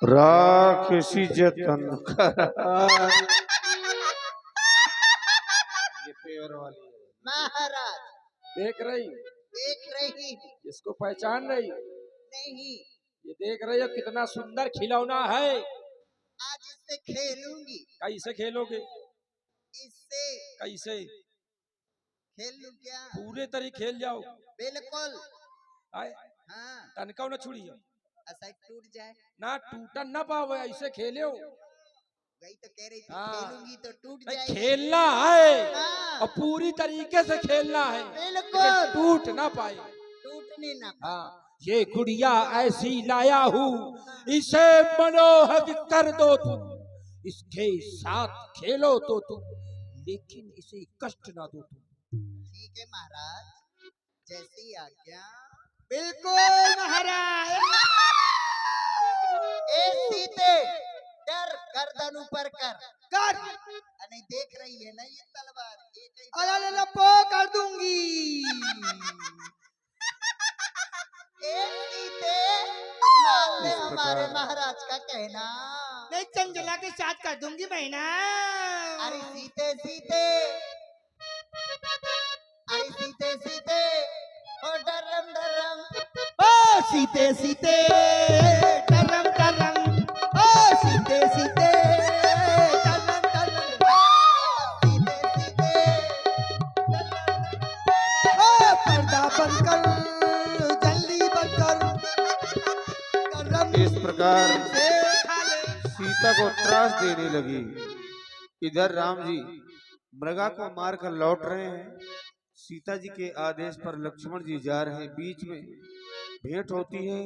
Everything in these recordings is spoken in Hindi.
राक्षसी जतन करा। ये पेवर वाली है। महाराज देख रही, देख रही हूँ। इसको पहचान रही? नहीं, ये देख रही हो कितना सुंदर खिलौना है। आज इससे खेलूंगी। कैसे खेलोगे? इससे कैसे? खेल लूं क्या? पूरे तरीके खेल जाओ। बिल्कुल। आए हाँ, तनका न छुड़ी ऐसा टूट जाए ना, टूटन ना पावे, ऐसे खेले हो। वही तो कह रही थी। हाँ। खेलूंगी तो टूट नहीं, जाएगी। खेलना है हाँ, और पूरी तरीके से खेलना है, बिल्कुल। लेकिन टूट ना पाए। टूटने ना पाए। हाँ, ये गुड़िया ऐसी लाया हूँ, इसे मनोहर कर दो तुम, इसके साथ खेलो तो तुम, लेकिन इसे कष्ट ना दो तुम। ठीक है महाराज, जैसी आज्ञा। बिल्कुल महाराज। ए सीते, डर गर्दन ऊपर कर। कर। नहीं देख रही है ना ये तलवार? एक ही अरे लपो कर दूंगी। ए सीते, मान ले हमारे महाराज का कहना। नहीं, चंचला के साथ कर दूंगी बहना। अरे सीते सीते, अरे सीते सीते, ओ डरम डरम। ओ सीते सीते टरम टरम, ओ सीते सीते टरम टरम, सीते सीते, ओ पर्दा बंद कर, जल्दी बंद कर। टरम इस प्रकार से खा ले। सीता को त्रास देने लगी। इधर राम जी मृगा को मारकर लौट रहे हैं। सीता जी के आदेश पर लक्ष्मण जी जा रहे हैं। बीच में भेंट होती है।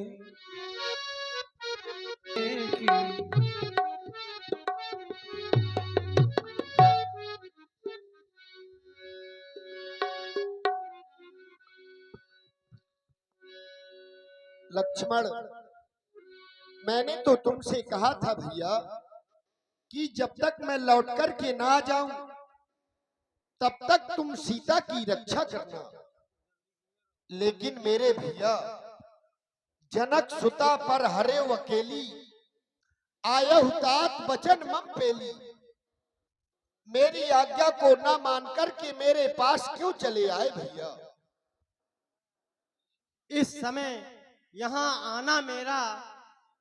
लक्ष्मण, मैंने तो तुमसे कहा था भैया कि जब तक मैं लौट कर के ना जाऊं तब तक तुम सीता की रक्षा करना। लेकिन मेरे भैया, जनक सुता पर हरे वकेली, आयहु तात वचन मम पेली। मेरी आज्ञा को ना मान कर के मेरे पास क्यों चले आए भैया? इस समय यहाँ आना मेरा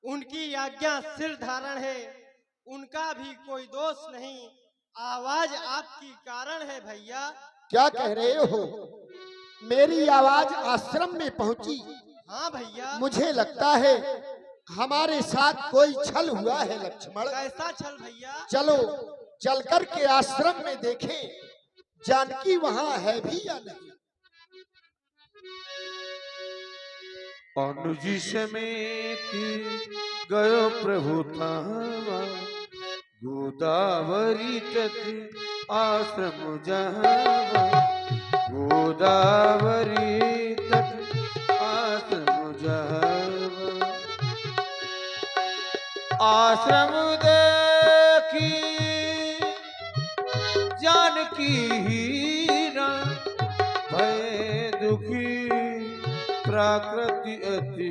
उनकी आज्ञा सिर धारण है, उनका भी कोई दोष नहीं। आवाज आपकी कारण है भैया। क्या कह रहे हो? मेरी आवाज आश्रम में पहुंची? हाँ भैया। मुझे लगता है हमारे साथ कोई छल हुआ है लक्ष्मण। कैसा छल भैया? चलो चल कर के आश्रम में देखें जानकी वहां है भी या नहीं। अनुज समेत गयो प्रभु धामा, गोदावरी तट आश्रम जहां, गोदावरी तट आश्रम जहां। आश्रम देखी जानकी हीरा, भय दुखी प्राकृति अति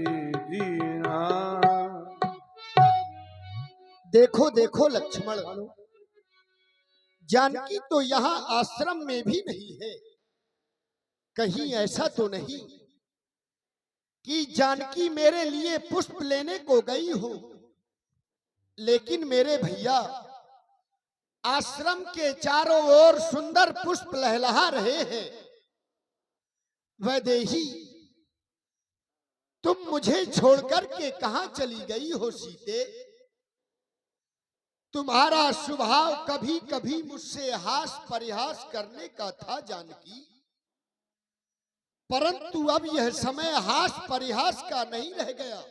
दीना। देखो देखो लक्ष्मण, जानकी तो यहाँ आश्रम में भी नहीं है। कहीं ऐसा तो नहीं कि जानकी मेरे लिए पुष्प लेने को गई हो। लेकिन मेरे भैया, आश्रम के चारों ओर सुंदर पुष्प लहलहा रहे हैं। वैदेही, तुम मुझे छोड़कर के कहां चली गई हो सीते? तुम्हारा स्वभाव कभी कभी मुझसे हास परिहास करने का था जानकी, परंतु अब यह समय हास परिहास का नहीं रह गया।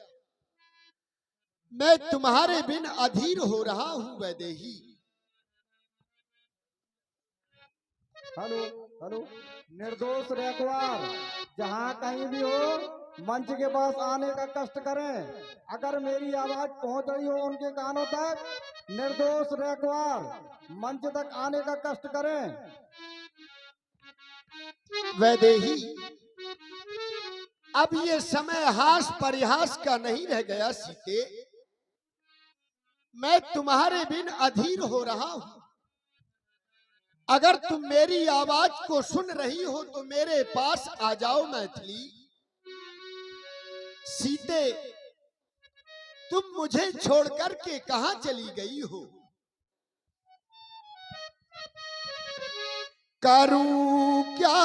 मैं तुम्हारे बिन अधीर हो रहा हूं वैदेही। हेलो हेलो, निर्दोष रखवार जहाँ कहीं भी हो मंच के पास आने का कष्ट करें। अगर मेरी आवाज पहुंच रही हो उनके कानों तक, निर्दोष रखवार मंच तक आने का कष्ट करें। वैदेही, अब ये समय हास परिहास का नहीं रह गया सीते। मैं तुम्हारे बिन अधीर हो रहा हूं। अगर तुम मेरी आवाज को सुन रही हो तो मेरे पास आ जाओ मैथिली। सीते, तुम मुझे छोड़कर के कहां चली गई हो? करूं क्या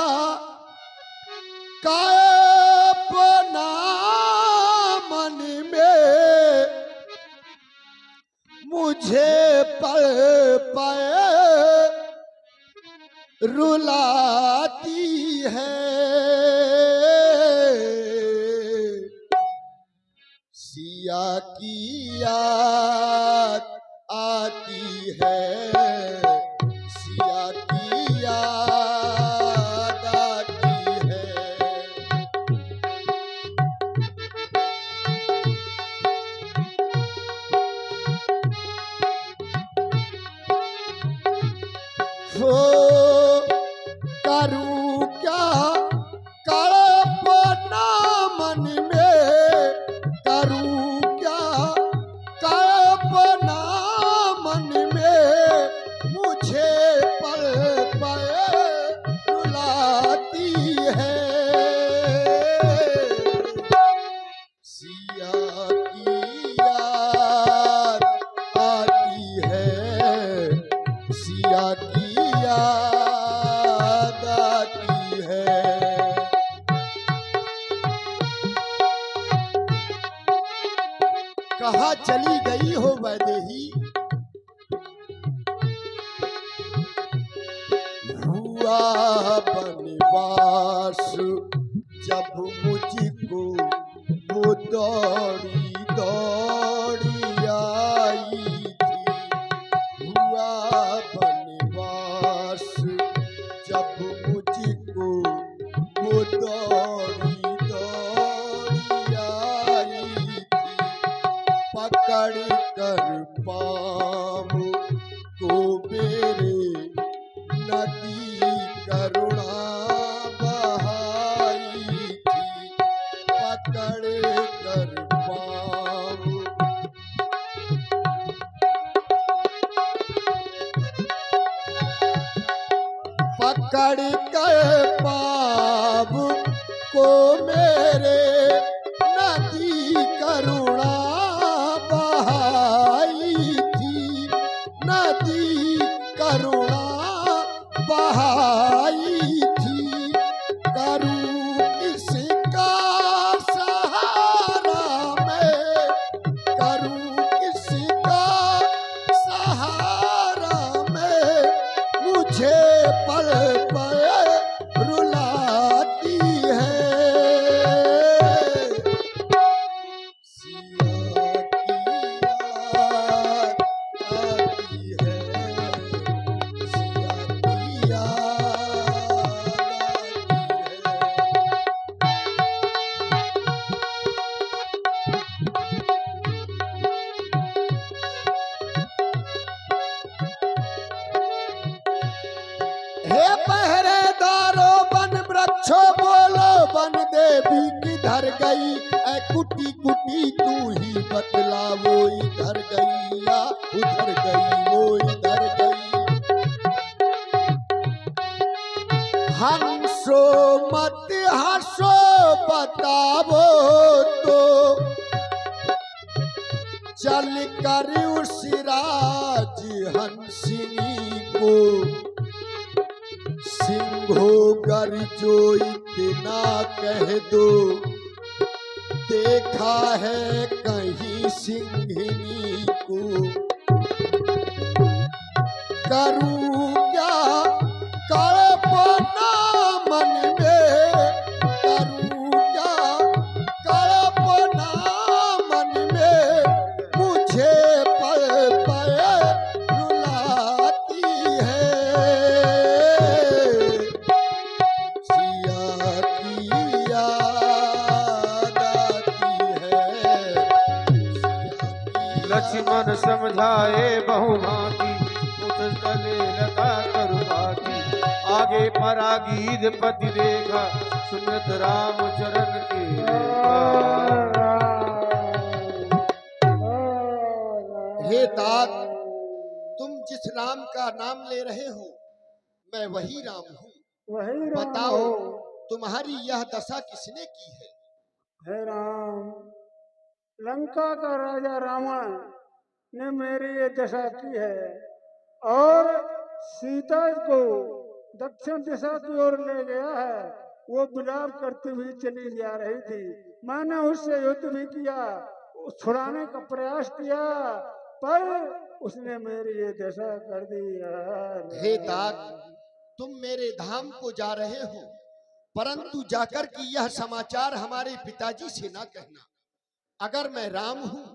कल्पना मन में, मुझे पल पल रुलाती है। सिया की याद आती है, सिया की याद आती है। वो करूं क्या कल्पना मन में, करूं क्या कल्पना मन में, मुझे पल पल रुलाती है। सिया की याद आती है, सिया की याद आती है। कहाँ चली गई हो वैदेही? हुआ बनवास जब मुझको वो दौड़ी दौड़ी आई थी। हुआ बनवास जब मुझको वो दौड़ी दौड़ी आई थी। पकड़ कर पाँव को मेरे नदी करुणा बहाई थी। पकड़ कर पाँव पकड़ कर पाँव को मेरे नदी करुणा बहाई थी। नदी करुणा बहाई थी। करूं किसका सहारा मैं, करूं किसका सहारा मैं, मुझे पल पल रुलाती है। सिया की याद आती है, सिया की याद आती है। हे पहरेदारों वन वृक्षों बोलो, वन देवी किधर गई? ऐ कुटी कुटी तू ही बतला, वो इधर गई या उधर गई, वो इधर गई। हंसो मत हंसो बतावो तो, चल कर उस राज हंसिनी को। सिंहो गर्जो इतना कह दो, देखा है कहीं सिंहिनी को। करूं क्या कल्पना मन में, करूं क्या कल्पना मन में, मुझे पल पल रुलाती है। सिया की याद आती है, लक्ष्मण समझाए बहुभांति, उस तले लगा करुभाती। आगे परागीध पति देखा, सुमित राम चरण की रेखा। हे ता राम का नाम ले रहे हो, मैं वही राम हूँ। वही राम बताओ हो। तुम्हारी यह दशा किसने की है? हे राम, लंका का राजा रावण ने मेरी ये दशा की है और सीता को दक्षिण दिशा की ओर ले गया है। वो विलाप करती हुई चली जा रही थी। मैंने उससे युद्ध भी किया, छुड़ाने का प्रयास किया, पर उसने मेरी ये दशा कर दी यार। हे तात, तुम मेरे धाम को जा रहे हो, परंतु जाकर कि यह समाचार हमारे पिताजी से ना कहना। अगर मैं राम हूँ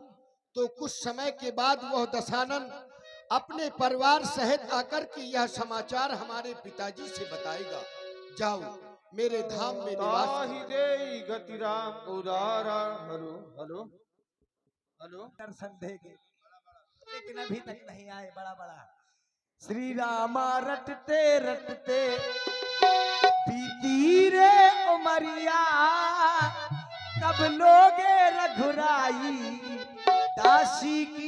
तो कुछ समय के बाद वह दशानन अपने परिवार सहित आकर के यह समाचार हमारे पिताजी से बताएगा। जाओ मेरे धाम में निवास ताहि करो। देई गति राम उदारा। Hello hello hello. दर्शन देंगे, लेकिन अभी तक नहीं आए। बड़ा बड़ा श्री रामा रटते रटते बीती रे उमरिया, कब लोगे रघुराई दासी की